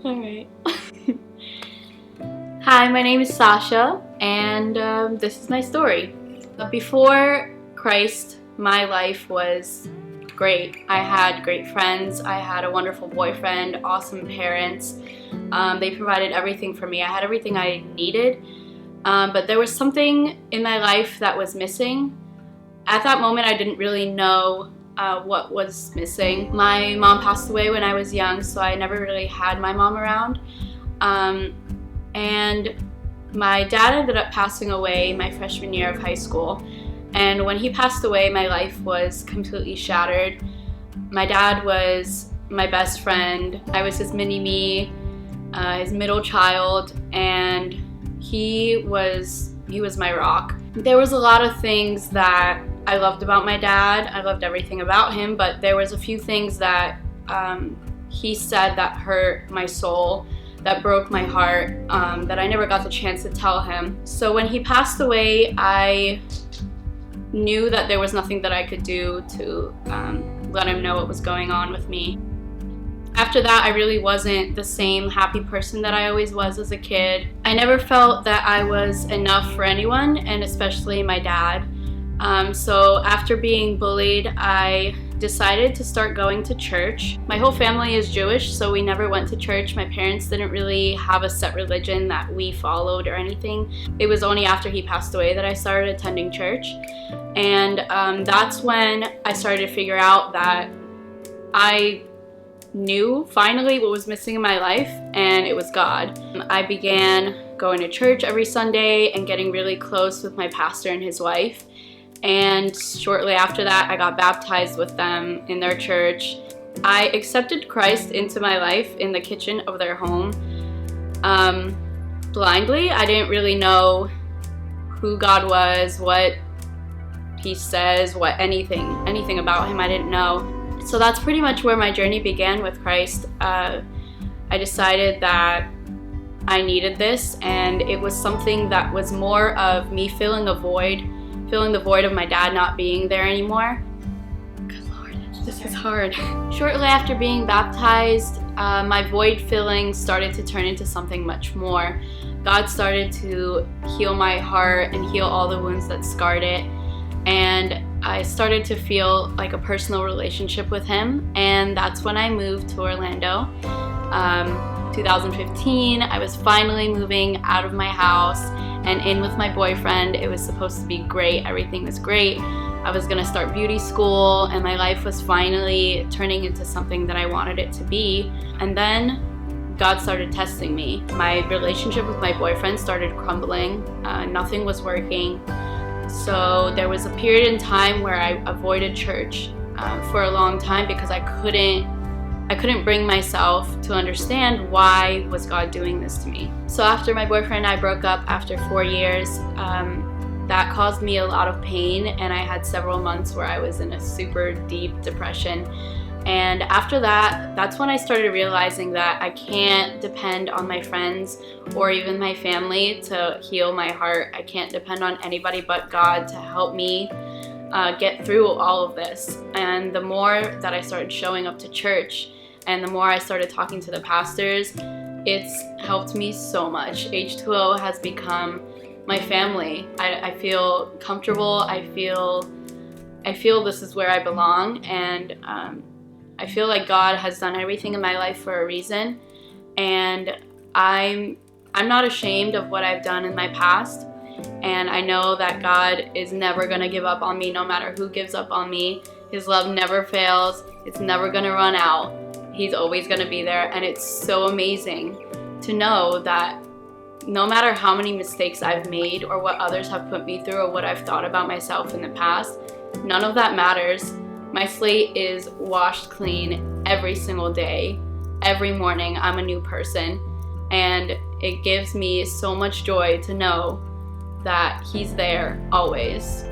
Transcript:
Alright. Hi, my name is Sasha, and this is my story. Before Christ, my life was great. I had great friends, I had a wonderful boyfriend, awesome parents. They provided everything for me. I had everything I needed, but there was something in my life that was missing. At that moment, I didn't really know what was missing. My mom passed away when I was young, so I never really had my mom around. And my dad ended up passing away my freshman year of high school. And when he passed away, my life was completely shattered. My dad was my best friend. I was his mini-me, his middle child, and he was my rock. There was a lot of things that I loved about my dad. I loved everything about him, but there was a few things that he said that hurt my soul, that broke my heart, that I never got the chance to tell him. So when he passed away, I knew that there was nothing that I could do to let him know what was going on with me. After that, I really wasn't the same happy person that I always was as a kid. I never felt that I was enough for anyone, and especially my dad. So after being bullied, I decided to start going to church. My whole family is Jewish, so we never went to church. My parents didn't really have a set religion that we followed or anything. It was only after he passed away that I started attending church. And that's when I started to figure out that I knew finally what was missing in my life, and it was God. I began going to church every Sunday and getting really close with my pastor and his wife. And shortly after that, I got baptized with them in their church. I accepted Christ into my life in the kitchen of their home. Blindly, I didn't really know who God was, what he says, what anything about him I didn't know. So that's pretty much where my journey began with Christ. I decided that I needed this, and it was something that was more of me filling the void of my dad not being there anymore. Good Lord, this is hard. Shortly after being baptized, my void filling started to turn into something much more. God started to heal my heart and heal all the wounds that scarred it. And I started to feel like a personal relationship with him, and that's when I moved to Orlando. 2015, I was finally moving out of my house and in with my boyfriend. It was supposed to be great. Everything was great. I was gonna start beauty school, and my life was finally turning into something that I wanted it to be. And then God started testing me. My relationship with my boyfriend started crumbling. Nothing was working. So there was a period in time where I avoided church for a long time because I couldn't bring myself to understand why was God doing this to me. So after my boyfriend and I broke up after 4 years, that caused me a lot of pain, and I had several months where I was in a super deep depression. And after that, that's when I started realizing that I can't depend on my friends or even my family to heal my heart. I can't depend on anybody but God to help me get through all of this. And the more that I started showing up to church and the more I started talking to the pastors, it's helped me so much. H2O has become my family. I feel comfortable. I feel this is where I belong, and I feel like God has done everything in my life for a reason, and I'm not ashamed of what I've done in my past, and I know that God is never going to give up on me no matter who gives up on me. His love never fails. It's never going to run out. He's always going to be there, and it's so amazing to know that no matter how many mistakes I've made or what others have put me through or what I've thought about myself in the past, none of that matters. My slate is washed clean every single day. Every morning, I'm a new person, and it gives me so much joy to know that He's there always.